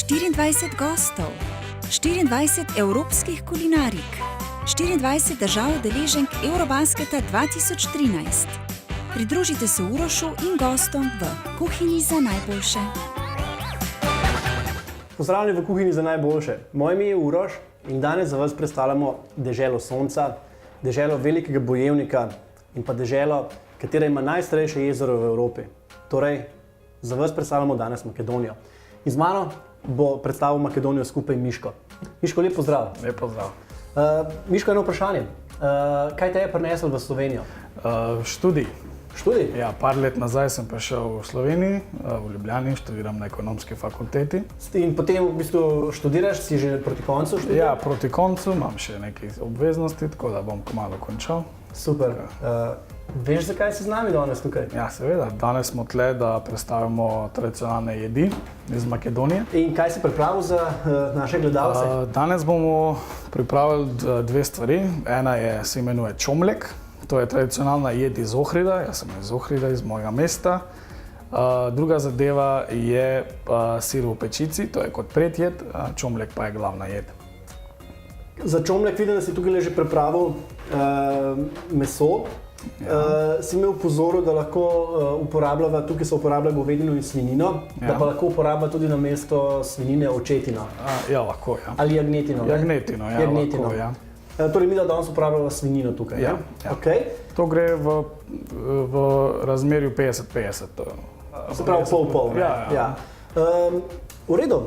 24 gostov, 24 evropskih kulinarik, 24 držav udeleženk Eurobasketa 2013. Pridružite se Urošu in gostom v Kuhinji za najboljše. Pozdravljeni v Kuhinji za najboljše. Moje ime je Uroš in danes za vas predstavljamo deželo sonca, deželo velikega bojevnika in pa deželo, katera ima najstarejše jezero v Evropi. Torej, za vas predstavljamo danes Makedonijo. In z mano bo predstavil Makedonijo skupaj Miško. Miško, lep pozdrav. Lep pozdrav. Miško, eno vprašanje. Kaj te je prinesel v Slovenijo? Študij. Študij? Ja, par let nazaj sem prišel v Sloveniji, v Ljubljani, študiram na ekonomski fakulteti. In potem v bistvu študiraš, si že proti koncu študija? Ja, proti koncu, imam še nekaj obveznosti, tako da bom kmalu končal. Super. Veš, zakaj si z nami danes tukaj? Ja, seveda. Danes smo tle, da predstavimo tradicionalne jedi iz Makedonije. In kaj si pripravil za naše gledalce? Danes bomo pripravili dve stvari. Ena se imenuje čomlek. To je tradicionalna jed iz Ohrida. Jaz sem iz Ohrida, iz mojega mesta. Druga zadeva je sir v pečici, to je kot predjed, čomlek pa je glavna jed. Za čomlek vidim, da si tukaj že pripravil meso. Ja. Si imel pozoril, da lahko uporabljava, tukaj se uporablja govedino in svinino, ja. Da pa lahko uporablja tudi na mesto svinine očetino. Ja, lahko, ja. Ali jagnetino. Jagnetino, ja, jagnetino. Lahko, ja. Torej mi da danes uporabljava svinino tukaj, ja? Ja. Okay. To gre v razmerju 50-50. Se pravi pol-pol. Ja, ja. V redu.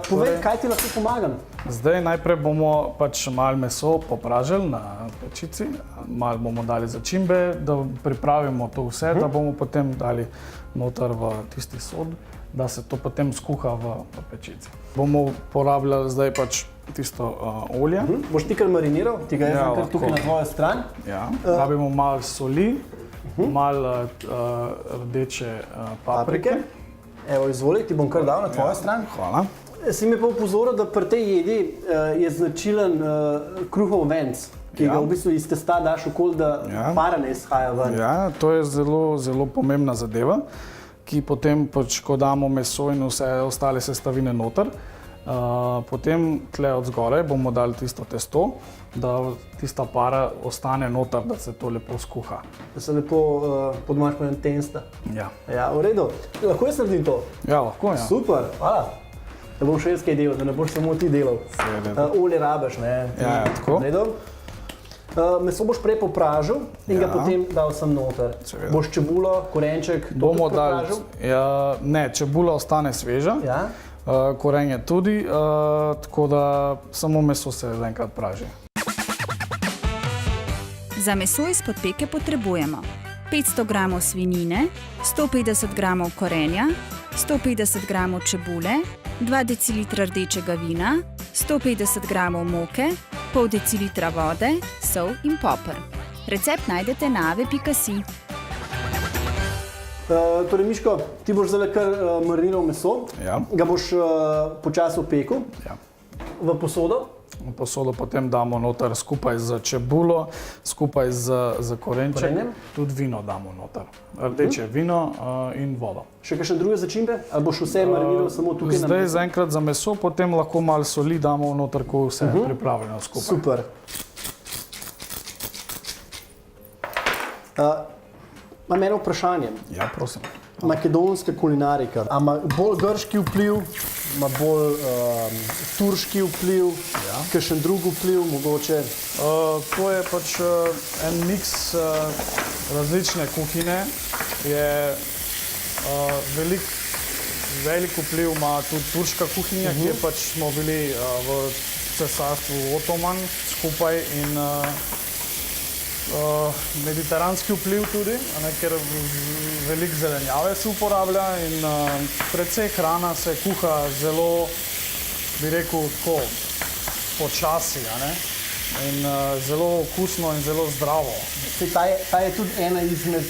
Povej, kaj ti lahko pomagam? Zdaj najprej bomo pač malo meso popražili na pečici, malo bomo dali začimbe, da pripravimo to vse, da bomo potem dali noter v tisti sod, da se to potem skuha v pečici. Bomo porabljali zdaj pač tisto olje. Boš ti kar mariniral? Ti ga jaz kar tukaj na tvojo stran? Ja, rabimo malo soli, malo rdeče paprike. Evo, izvoli, ti bom kar dal na tvojo stran. Hvala. Si mi pa upozoril, da pri tej jedi je značilen kruhov venc, ki ga v bistvu iz testa daš okoli, da para ne izhaja ven. Ja, to je zelo, zelo pomembna zadeva, ki potem, ko damo meso in vse ostale sestavine noter, potem tle od zgoraj bomo dali tisto testo, da tista para ostane noter, da se to lepo skuha. Da se lepo podmaš po enem tensta. Ja. Ja, v redu. Lahko jaz naredim to? Ja, lahko, ja. Super, hvala. Da bom še jaz kaj delal, da ne boš samo ti delal. Olje rabiš, ne? Ja, tako. V redu. Meso boš prej popražil in ga potem dal sem noter. Seveda. Boš čebulo, korenček tudi popražil? Ne, čebula ostane sveža. Ja. Korenje tudi, tako da samo meso se zaenkrat praži. Za meso iz podpeke potrebujemo 500 g svinjine, 150 g korenja, 150 g čebule, 2 dl rdečega vina, 150 g moke, pol decilitra vode, sol in poper. Recept najdete na ave.si. Torej, Miško, ti boš zdaj kar mariniral meso, ga boš počasi opekel v posodo. V posodo potem damo noter skupaj z čebulo, skupaj z korenčem, tudi vino damo noter. Rdeče vino in vodo. Še kakšne druge začimbe? Ali boš vse mariniral samo tukaj na meso? Zdaj zaenkrat za meso, potem lahko malo soli damo noter, ko vse je pripravljeno skupaj. Super. Imam eno vprašanje. Ja, prosim. Makedonska kulinarika. A ima bolj grški vpliv, ima bolj turški vpliv, kakšen drug vpliv mogoče? To je pač en miks različne kuhine. Velik vpliv ima tudi turška kuhinja, kjer pač smo bili v cesarstvu Otoman skupaj in mediteranski vpliv tudi, ker veliko zelenjave se uporablja in precej hrana se kuha zelo, bi rekel, tako počasi, in zelo okusno in zelo zdravo. Ta je tudi ena izmed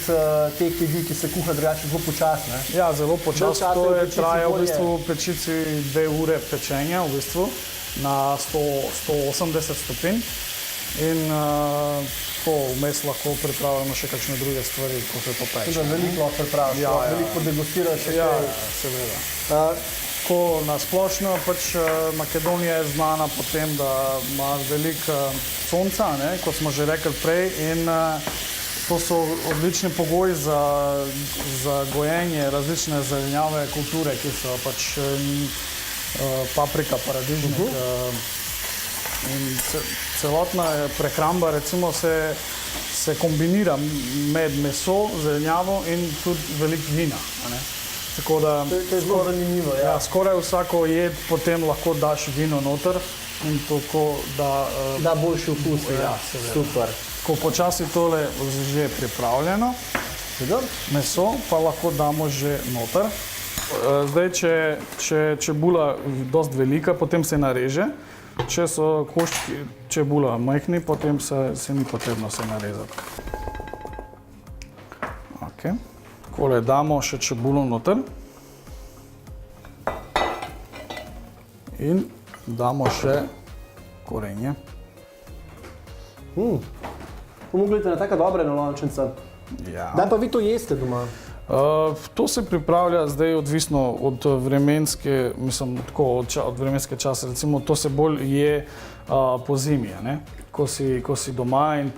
teh jedi, ki se kuha drugače zelo počasi, ne? Ja, zelo počasi. To traja v bistvu v pečici 2 ure pečenja, v bistvu, na 180 stopinj. In vmes lahko pripravljamo še kakšne druge stvari, ko se to peče. Veliko lahko pripraviš, veliko podegustiraš še kaj. Ja, seveda. tako na splošno Makedonija je znana po tem, da ima veliko sonca, ne, kot smo že rekli prej, in to so odlični pogoji za gojenje različne zelenjave kulture, ki so paprika, paradižnik. In celotna prehramba recimo se kombinira med meso, zelenjavo in tudi veliko vina. Tako da, To je zelo zanimivo. ja, skoraj vsako jed potem lahko daš vino noter in tako da Da boljši okus. Ja, seveda. Super. ko počasi tole že pripravljeno, meso pa lahko damo že noter. Zdaj, če je čebula dosti velika, potem se nareže. Če so koščki čebula majhni, potem se ni potrebno se narezati. Okay. Takole damo še čebulo noter. In damo še korenje. Pomoglite na taka dobra enolončenca. Ja. Da pa vi to jeste doma? To se pripravlja zdaj odvisno od vremenske, od vremenske čase. Recimo, to se bolj je po zimi, ne? Ko si doma in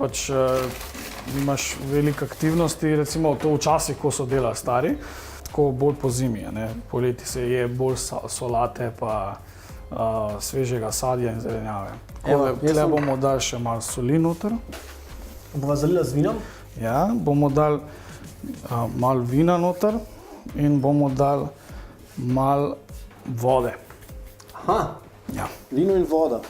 imaš veliko aktivnosti, recimo to včasih, ko so dela stari, tako bolj po zimi, ne? Poleti se je bolj solate pa svežega sadja in zelenjave. Tule bomo dali še malo soli noter. Bova zalila z vinom? Ja, bomo dali malo vina noter in bomo dali malo vode. Aha, Ja. vino in voda.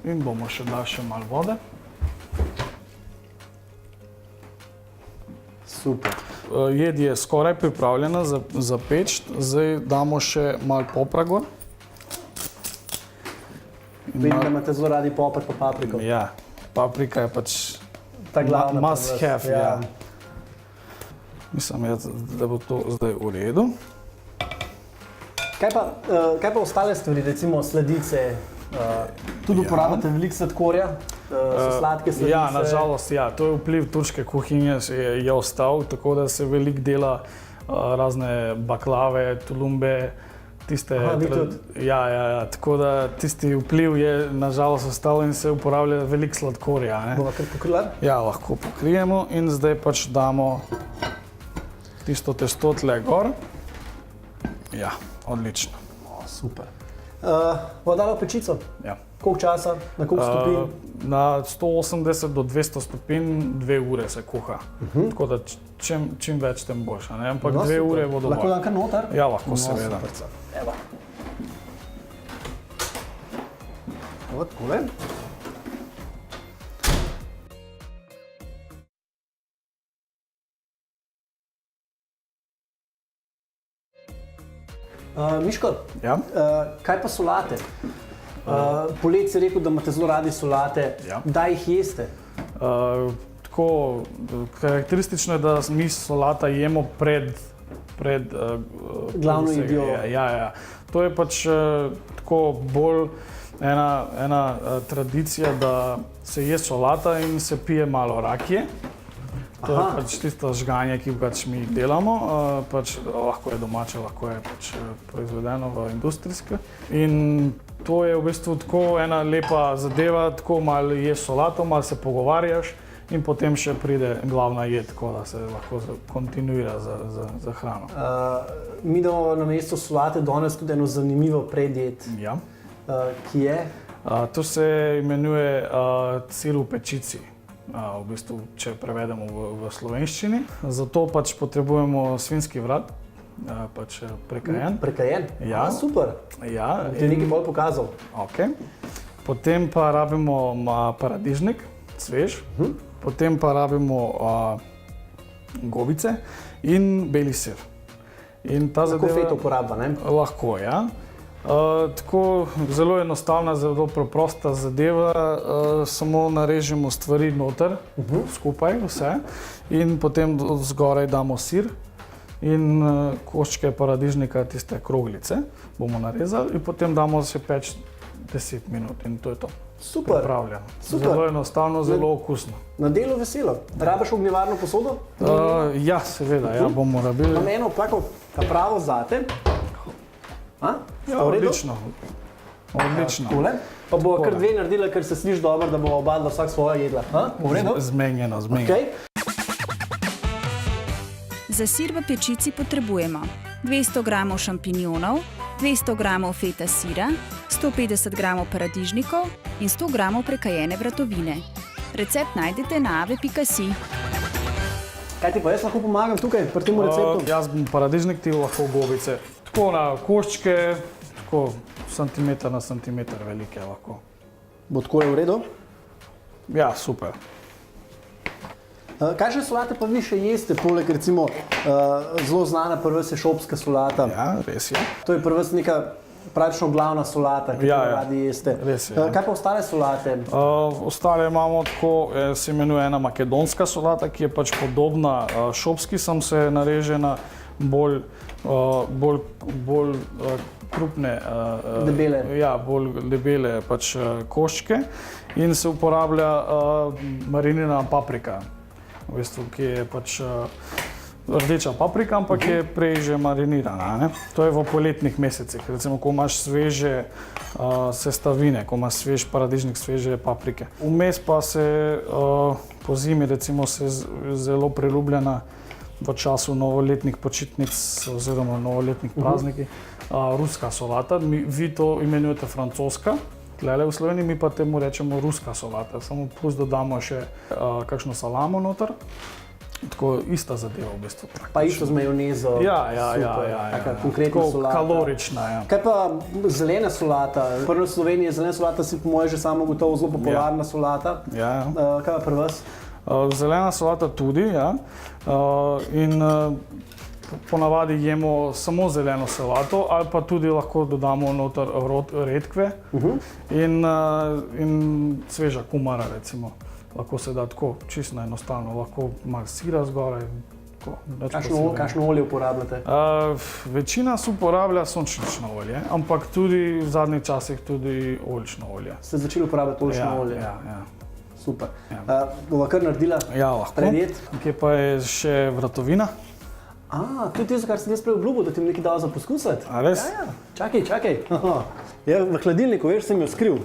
In bomo še dali še malo vode. Super. Jed je skoraj pripravljena za peč, zdaj damo še malo popra gor. Vidim, da imate zelo radi poper pa papriko. Ja, paprika je Ta glavna must pri vas, have, ja. Mislim, da bo to zdaj v redu. Kaj pa ostale stvari, recimo sladice? Tudi uporabljate veliko sladkorja? So sladke sladice? Ja, nažalost, ja. To je vpliv turške kuhinje je ostal, tako da se veliko dela razne baklave, tulumbe, tiste... Aha, vi tudi? Ja, tako da tisti vpliv je nažalost ostal in se uporablja veliko sladkorja. Bova kar pokrila? Ja, lahko pokrijemo in zdaj damo tisto testo tle gor. Ja, odlično. Super. Bova dala v pečico? Ja. Koliko časa? Na koliko stopinj? Na 180 do 200 stopinj 2 ure se kuha. Tako da čim več, tem boljše. Ampak 2 ure bo dovolj. Lahko dam kar noter? Ja, lahko seveda. Evo. Evo, takole. Miško, Ja? kaj pa solate? Poleti si rekel, da imate zelo radi solate. Ja. Kdaj jih jeste? Tako karakteristično je, da mi solata jemo pred Glavno jedjo. Ja. To je tako bolj ena tradicija, da se je solata in se pije malo rakije. To je tisto žganje, ki mi delamo, lahko je domače, lahko je proizvedeno v industrijske. In to je v bistvu tako ena lepa zadeva, tako malo ješ solato, malo se pogovarjaš in potem še pride glavna jed, tako da se lahko kontinuira za hrano. Mi damo na mesto solate danes tudi eno zanimivo predjed, Ja. ki je? To se imenuje sir v pečici. V bistvu, če prevedemo v slovenščini. Zato potrebujemo svinjski vrat, prekajen. Prekajen? Ja. Super. Ja, Ti je nekaj bolj pokazal. Okay. Potem pa rabimo paradižnik, svež. Potem pa rabimo gobice in beli sir. In ta Lahko zadeva... feto uporaba, ne? Lahko, ja. Tako zelo enostavna, zelo preprosta zadeva, samo narežemo stvari noter, skupaj vse in potem zgoraj damo sir in koščke paradižnika, tiste kroglice bomo narezali in potem damo se peč 10 minut in to je to. Super. pripravljeno. Super. Zelo enostavno, zelo okusno. Na delu veselo. Rabiš ognjevarno posodo? Ja, seveda, ja, bomo rabili. Imam eno tako pravo zate. A? Ja, Sta v redu? odlično. Odlično. Tole. Pa bo Takole. kar dve naredila, ker se sliši dobro, da bo oba dva vsak svojo jedla. V redu? Zmenjeno, zmenjeno. Okay. Za sir v pečici potrebujemo 200 g šampinjonov, 200 g feta sira, 150 g paradižnikov in 100 g prekajene vratovine. Recept najdete na ave.si. Kaj ti pa jaz lahko pomagam tukaj pri tem receptu? Jaz bom paradižnik, ti lahko gobice. Tako na koščke, tako centimeter na centimeter velike lahko. Bo tako je v redu? Ja, super. Kakšne solate pa vi še jeste, poleg recimo zelo znana pri vas je šopska solata. Ja, res je. To je pri vas neka praktično glavna solata, ki jo radi jeste. Res je, ja. Kaj pa ostale solate? Ostale imamo tako, se imenuje ena makedonska solata, ki je pač podobna šopski, samo se nareže na bolj krupne, Debele. Ja, bolj debele pač koščke in se uporablja marinirana paprika. V bistvu, ki je pač rdeča paprika, ampak je prej že marinirana. Ne? To je v poletnih mesecih, recimo, ko imaš sveže sestavine, ko imaš svež paradižnik, sveže paprike. Vmes pa se po zimi recimo se zelo priljubljena v času novoletnih počitnic oziroma novoletnih praznikov ruska solata. Vi to imenujete francoska. Tlele v Sloveniji mi pa temu rečemo ruska solata, samo plus dodamo še kakšno salamo noter. Tako ista zadeva v bistvu. Pa isto z majonezo. Ja. Taka konkretna solata. Kalorična, ja. Kaj pa zelena solata? Prvo v Sloveniji je zelena solata si po moje že samo gotovo zelo popularna solata. Ja. Kaj pa pri vas? Zelena solata tudi, ja. In ponavadi jemo samo zeleno solato ali pa tudi lahko dodamo noter redkve in sveža kumara recimo. Lahko se da tako čisto enostavno, lahko malo sira zgoraj. Kakšno olje uporabljate? Večina se uporablja sončnično olje, ampak tudi v zadnjih časih tudi oljčno olje. Ste začeli uporabljati oljčno olje? Ja. Super. Bova kar naredila predjed? Kje pa je še vratovina? To je tisto, kar sem jaz prej obljubil, da ti bom nekaj dal za poskusiti. A res? Ja. Čakaj. Ja, v hladilniku, veš, sem jo skril.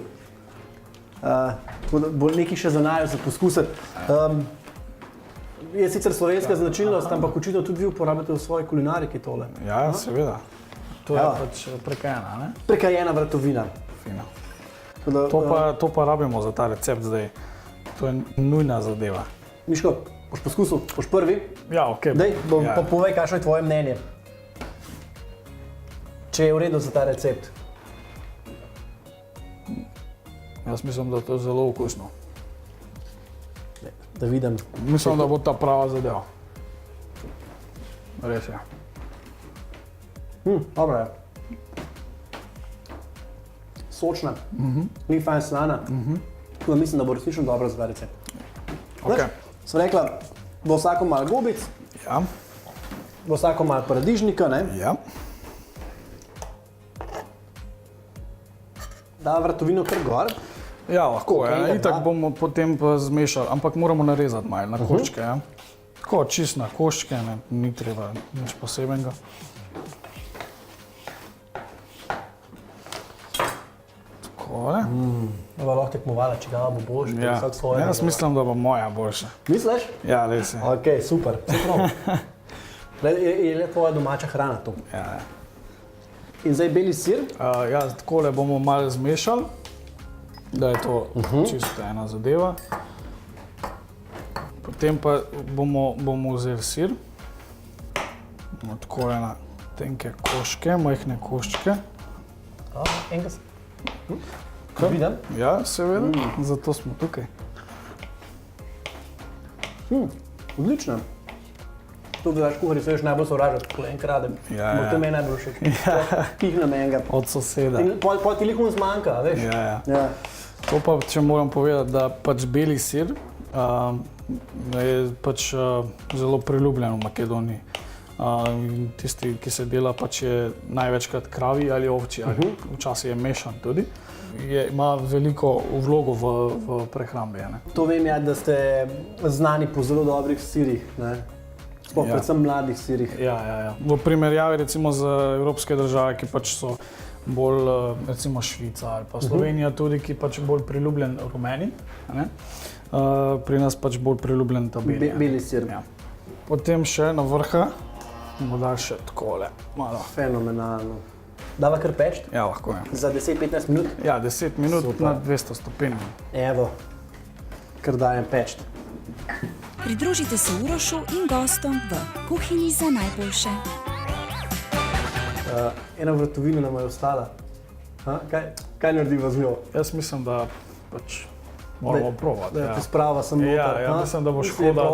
Bo nekaj še za najo za poskusiti. Je sicer slovenska značilnost, ampak očitno tudi vi uporabljate v svoji kulinariki tole. Ja, seveda. To je pač prekajena, ne? Prekajena vratovina. Fino. To pa rabimo za ta recept zdaj. To je nujna zadeva. Miško, boš poskusil? Boš prvi? Ja, ok. Dej, pa povej, kakšno je tvoje mnenje. Če je v redu za ta recept. Jaz mislim, da to je zelo okusno. Da vidim. Mislim, da bo ta prava zadeva. Res je. Dobro je. Sočna, ni fajn slana. Tako da mislim, da bo resnično dobro za ta recept. Okay. Sem rekla, bo vsako malo gobic, Ja. bo vsako malo paradižnika, ne? Ja. Da vratovino kar gor. Ja, lahko je. enkrat, Itak da. bomo potem pa zmešali, ampak moramo narezati malo na koščke. Ja. Tako, čisto na koščke, ne, ni treba nič posebenega. Tako, ne. Da bo lahko tekmovala, če ga bo boljše, Ja. vsak svoje. Jaz mislim, da bo moja boljša. Misliš? Ja, res je. Ok, super, vse prav. Je le tvoja domača hrana to. Ja. In zdaj beli sir. Ja, takole bomo malo zmešali, da je to čisto ena zadeva. Potem pa bomo vzeli sir, takole na tenke koščke, majhne koščke. Enega vidim. Ja, seveda, zato smo tukaj. Odlično. To bi vaš kuhari se veš najbolj sovražati, ko enkrat radem. Ja, Bo ja. to meni najbolj všeč. Pihnem enega. Od soseda. In pol ti lihom zmanjka, veš? Ja. To pa, če moram povedati, da pač beli sir je pač zelo priljubljen v Makedoniji. In tisti, ki se dela, pač je največkrat kravi ali ovči, ali včasih je mešan tudi. Ima veliko vlogo v prehrambi. Ne? To vem, ja, da ste znani po zelo dobrih sirih, sploh predvsem mladih sirih. Ja. V primerjavi recimo z evropske države, ki pač so bolj, recimo Švica ali pa Slovenija tudi, ki pač bolj priljubljen rumeni, pri nas pač bolj priljubljen ta beli. Beli sir. Ja. Potem še na vrha bomo dali še takole malo. Fenomenalno. Dava kar peč? Ja, lahko je. Za 10-15 minut? Ja, 10 minut Super. na 200 stopinj. Evo, kar dajem peč. Pridružite se Urošu in gostom v kuhinji za najboljše. Ena vratovina nam je ostala. Kaj narediva z njo? Jaz mislim, da pač moramo probati. Da te sprava sem noter. Ja, mislim, da bo škoda,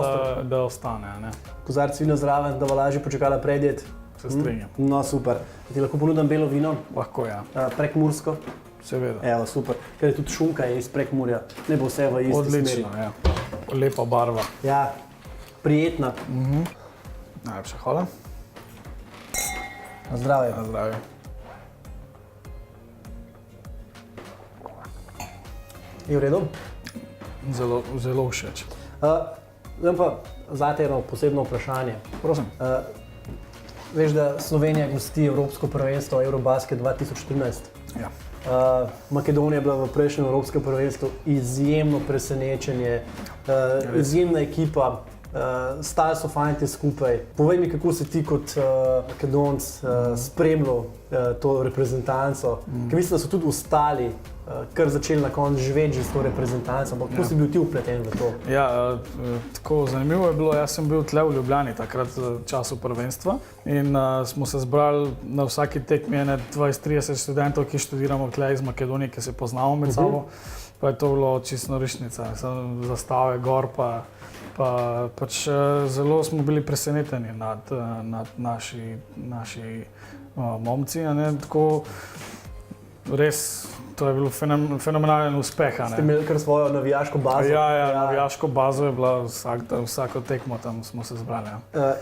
da ostane. Ne? Kozarc vina zraven, da bo lažje počakala predjed. Se strinjam. No, super. Ti lahko ponudim belo vino? Lahko, ja. Prekmursko? Seveda. Evo, super. Ker je tudi šunka iz Prekmurja. Ne bo vse v isti smeri. Odlično, ja. Lepa barva. Ja, prijetna. Najlepša hvala. Na zdravje. Na zdravje. Je v redu? Zelo všeč. Zdaj pa zate eno posebno vprašanje. Prosim. Veš, da Slovenija gosti Evropsko prvenstvo Eurobasket 2013. Ja. Makedonija je bila v prejšnjem Evropskem prvenstvu izjemno presenečenje, izjemna ekipa, stali so fajn skupaj. Povej mi, kako si ti kot Makedonc spremljal to reprezentanco, ker mislim, da so tudi ostali kar začeli na koncu živeti že s to reprezentanco, ampak kako si bil ti vpleten v to? Ja, tako zanimivo je bilo, jaz sem bil tle v Ljubljani takrat v času prvenstva in smo se zbrali na vsaki tekmi 20-30 študentov, ki študiramo tle iz Makedonije, ki se poznamo med sabo, pa je to bilo čisto norišnica, zastave gor pa pač zelo smo bili preseneteni nad naši momci, tako res to je bil fenomenalen uspeh. Ste imeli kar svojo navijaško bazo? Ja, navijaško bazo je bila vsako tekmo, tam smo se zbrali.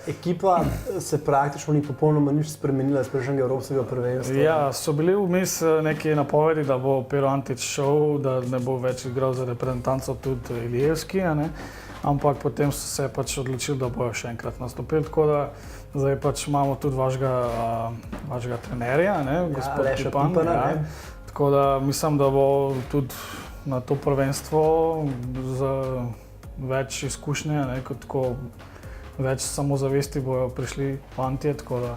Ekipa se praktično ni popolnoma nič spremenila iz prejšnjega Evropskega prvenstva? Ja, so bili vmes neke napovedi, da bo Pero Antić šel, da ne bo več igral za reprezentanco, tudi Ilijevski, ampak potem so se pač odločili, da bojo še enkrat nastopili, tako da zdaj pač imamo tudi vašega trenerja, gospod Aleša Pipana. Tako da mislim, da bo tudi na to prvenstvo z več izkušnje, kot tako več samozavesti bojo prišli fantje, tako da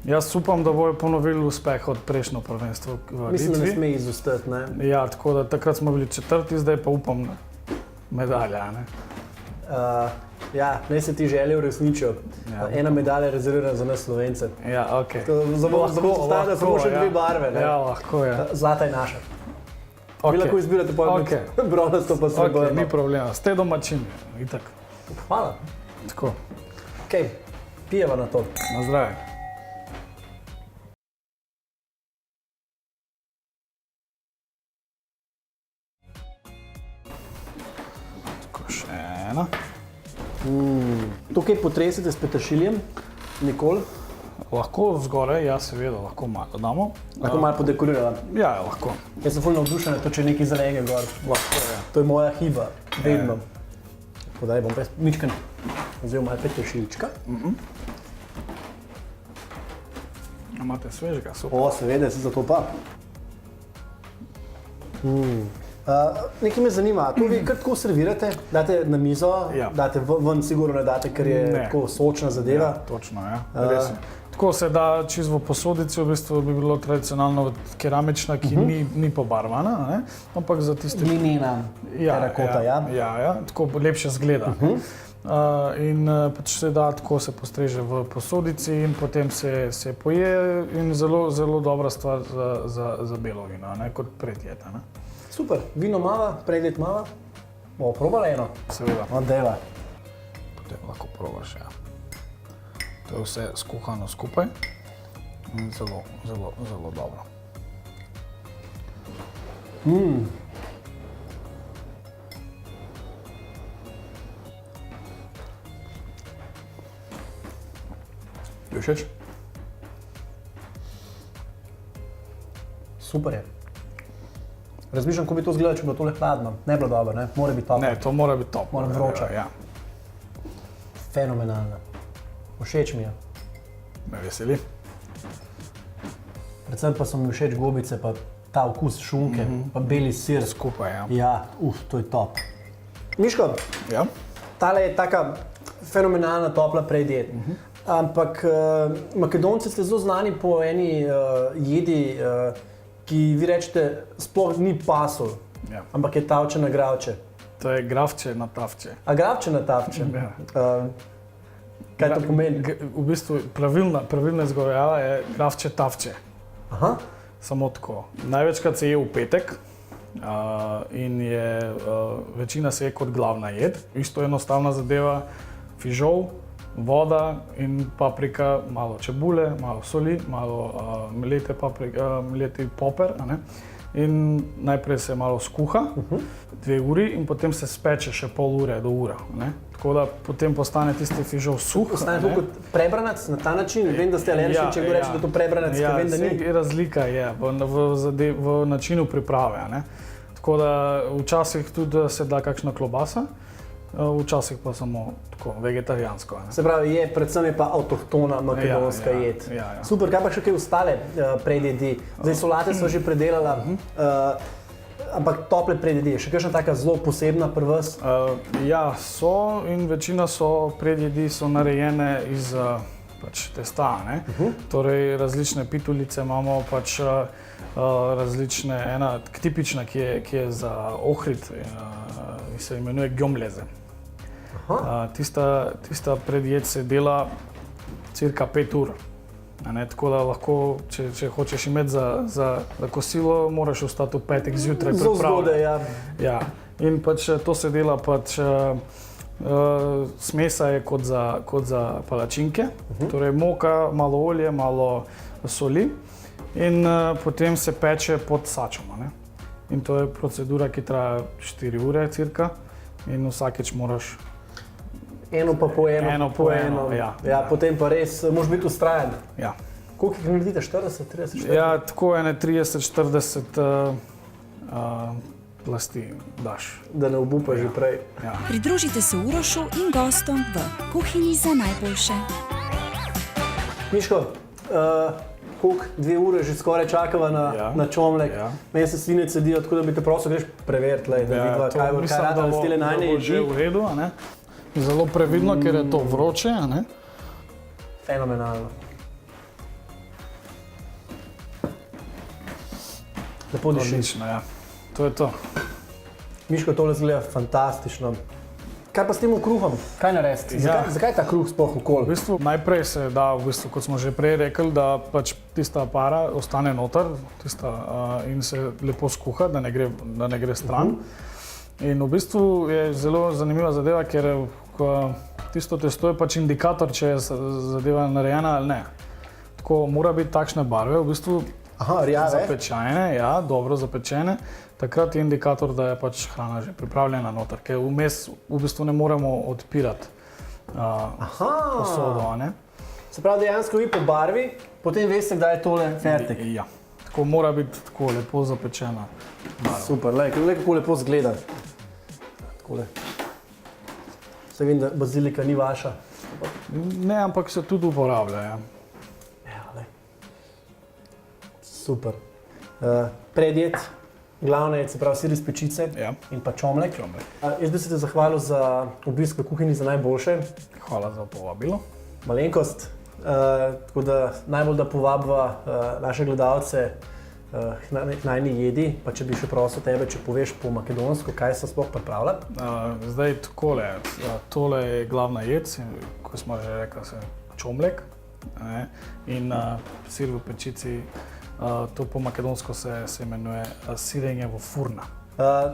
jaz upam, da bojo ponovili uspeh od prejšnjo prvenstvo v Litvi. Mislim, da ne sme izostati, ne? Ja, tako da takrat smo bili četrti, zdaj pa upam na medalja, ne? Ja, naj se ti želje uresničijo. Ena medalja je rezervirana za nas Slovence. Ja, okej. Samo še dve barve, ne? Ja, lahko je. Zlata je naša. Vi lahko izbirate med bronasto pa srebrno. Ni problema, ste domačini, itak. Hvala. Tako. Okej, pijeva na to. Na zdravje. Tako, še ena. Tukaj potresite s peteršiljem, nikoli? Lahko zgoraj, ja seveda, lahko malo damo. Lahko malo podekorirala? Ja, lahko. Jaz sem ful navdušen, to če nekaj zelenega gor. Lahko, ja. To je moja hiba, vedno. Podaj bom mičken vzel malo peteršilčka. Imate svežega, super. O, seveda, se zato pa. Nekaj me zanima, to vi kar tako servirate, date na mizo, date ven, sigurno ne date, ker je tako sočna zadeva. Ja, točno, ja. Res je. Tako se da čisto v posodici, v bistvu bi bilo tradicionalno keramična, ki ni pobarvana, ampak za tiste... Glinena terakota, ja? Ja, tako lepše zgleda. In pač se da, tako se postreže v posodici in potem se poje in zelo, zelo dobra stvar za belo vino, kot predjed. Super, vino mava, predjed mava. Bomo probali eno? Seveda. Deva. Potem lahko probaš, ja. To je vse skuhano skupaj in zelo, zelo, zelo dobro. ti všeč? Super je. Razmišljam, kako bi to izgledalo, če bi bilo tole hladno. Ne bi bilo dobro, ne? Mora biti toplo. Ne, to mora biti top. Mora biti vroča. Ja, Fenomenalno. Všeč mi je. me veseli. Predvsem pa so mi všeč gobice, pa ta okus šunke, pa beli sir. Skupaj, ja. Ja, to je top. Miško, Ja. tale je taka fenomenalna topla predjed. Ampak Makedonci ste zelo znani po eni jedi, ki vi rečete sploh ni pasulj, Ja. ampak je tavče na gravče. To je gravče na tavče. A gravče na tavče? Ja. Kaj to pomeni? V bistvu pravilna izgovorjava je gravče tavče. Aha. Samo tako. Največkrat se je v petek in je večina se je kot glavna jed. Isto enostavna zadeva, fižol, voda in paprika, malo čebule, malo soli, malo mleti poper. A ne? In najprej se malo skuha, 2 uri in potem se speče še pol ure do ura. Ne? Tako da potem postane tisti fižol suh. Postane to kot prebranac na ta način? Vem, da ste alergični, če kdo reče, da je to prebranac, ker vem, da ni. Razlika je v načinu priprave. A ne? Tako da včasih tudi se da kakšna klobasa, včasih pa samo tako vegetarijansko. Ne? Se pravi, predvsem je pa avtohtona makedonska jed. Ja. Super, kaj pa še kaj ostale predjedi? Zdaj solate smo že predelala, ampak tople predjedi, še kakšna taka zelo posebna pri vas? Ja, so in večina predjedi so narejene iz testa. Torej različne pitulice imamo, različne, ena tipična, ki je za Ohrid, se imenuje gjomleze. Tista predjed se dela cirka 5 ur. Tako da lahko, če hočeš imeti za kosilo, moraš ostati v petek zjutraj Zelo zgodaj, ja. Ja. In to se dela smesa je kot za palačinke, torej moka, malo olje, malo soli in potem se peče pod sačom. In to je procedura, ki traja 4 ure cirka in vsakeč moraš Eno pa po eno. Ja, potem pa res moraš biti vztrajen. Ja. Koliko jih naredite? 40, 30, 40? Ja, tako 30-40 plasti daš. Da ne obupaš že prej. Ja. Pridružite se Urošu in gostom v kuhinji za najboljše. Miško, koliko 2 ure že skoraj čakava na čomlek. Ja. Meni se sline cedijo, tako da bi te prosil, greš preveriti, da vidva, kaj rada razstile najne že v redu, a ne? Zelo previdno, ker je to vroče, a ne? Fenomenalno. Lepo diši. Odlično, ja. To je to. Miško, tole izgleda fantastično. Kaj pa s tem kruhom? Kaj narediti? Zakaj ta kruh sploh okoli? V bistvu, najprej se da, kot smo že prej rekli, da tista para ostane noter in se lepo skuha, da ne gre stran. In v bistvu je zelo zanimiva zadeva, ker tisto testo je indikator, če je zadeva narejena ali ne. Tako mora biti takšne barve, v bistvu zapečene, ja, dobro zapečene. Takrat je indikator, da je hrana že pripravljena noter, ker vmes v bistvu ne moremo odpirati posodo. Se pravi, dejansko vi po barvi, potem veste, kdaj je tole fertik. Ja, tako mora biti tako lepo zapečena barva. Super, kako lepo izgleda. Se vem, da bazilika ni vaša. Ne, ampak se tudi uporablja. Ja. Super. Predjed, glavna jed, se pravi sir iz pečice in pa čomlek. Jaz bi se te zahvalil za obisk v kuhinji za najboljše. Hvala za povabilo. Malenkost. Tako da najbolj da povabiva naše gledalce k najni jedi, pa če bi še prosil tebe, če poveš po makedonsko, kaj se sploh pripravlja? Zdaj takole, tole je glavna jed, kot smo že rekli, čomlek in sir v pečici, to po makedonsko se imenuje sirenje v furna.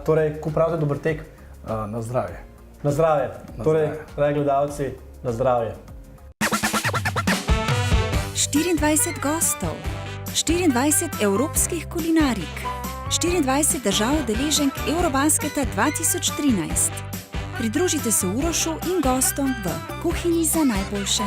Torej, ko pravite dober tek? Na zdravje. Na zdravje. Torej, dragi gledalci, na zdravje. 24 gostov, 24 evropskih kulinarik, 24 držav udeleženk Eurobasketa 2013. Pridružite se Urošu in gostom v kuhinji za najboljše.